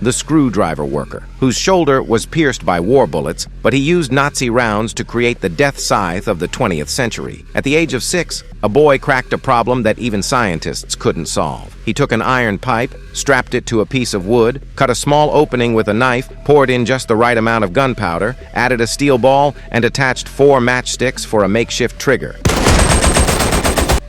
the screwdriver worker, whose shoulder was pierced by war bullets, but he used Nazi rounds to create the death scythe of the 20th century. At the age of 6, a boy cracked a problem that even scientists couldn't solve. He took an iron pipe, strapped it to a piece of wood, cut a small opening with a knife, poured in just the right amount of gunpowder, added a steel ball, and attached 4 matchsticks for a makeshift trigger.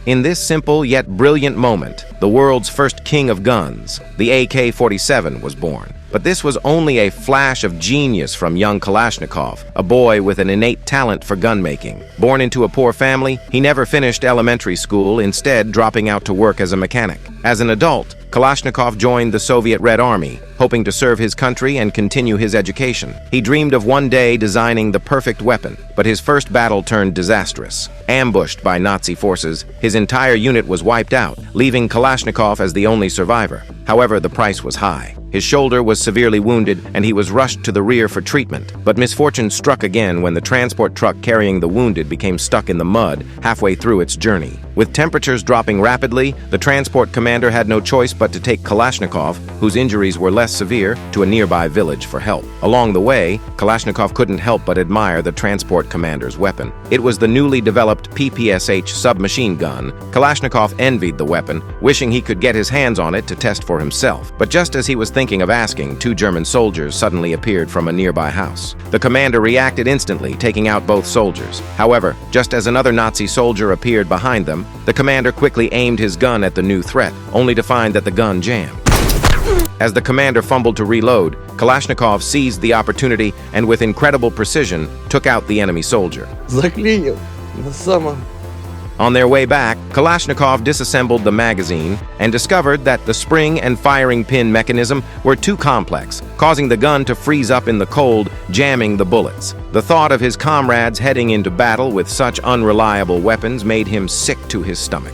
In this simple yet brilliant moment, the world's first king of guns, the AK-47, was born. But this was only a flash of genius from young Kalashnikov, a boy with an innate talent for gun-making. Born into a poor family, he never finished elementary school, instead dropping out to work as a mechanic. As an adult, Kalashnikov joined the Soviet Red Army, hoping to serve his country and continue his education. He dreamed of one day designing the perfect weapon, but his first battle turned disastrous. Ambushed by Nazi forces, his entire unit was wiped out, leaving Kalashnikov as the only survivor. However, the price was high. His shoulder was severely wounded, and he was rushed to the rear for treatment. But misfortune struck again when the transport truck carrying the wounded became stuck in the mud halfway through its journey. With temperatures dropping rapidly, the transport commander had no choice but to take Kalashnikov, whose injuries were less severe, to a nearby village for help. Along the way, Kalashnikov couldn't help but admire the transport commander's weapon. It was the newly developed PPSH submachine gun. Kalashnikov envied the weapon, wishing he could get his hands on it to test for himself. But just as he was thinking of asking, 2 German soldiers suddenly appeared from a nearby house. The commander reacted instantly, taking out both soldiers. However, just as another Nazi soldier appeared behind them, the commander quickly aimed his gun at the new threat, only to find that the gun jammed. As the commander fumbled to reload, Kalashnikov seized the opportunity and with incredible precision took out the enemy soldier. Заклинил на самом. On their way back, Kalashnikov disassembled the magazine and discovered that the spring and firing pin mechanism were too complex, causing the gun to freeze up in the cold, jamming the bullets. The thought of his comrades heading into battle with such unreliable weapons made him sick to his stomach.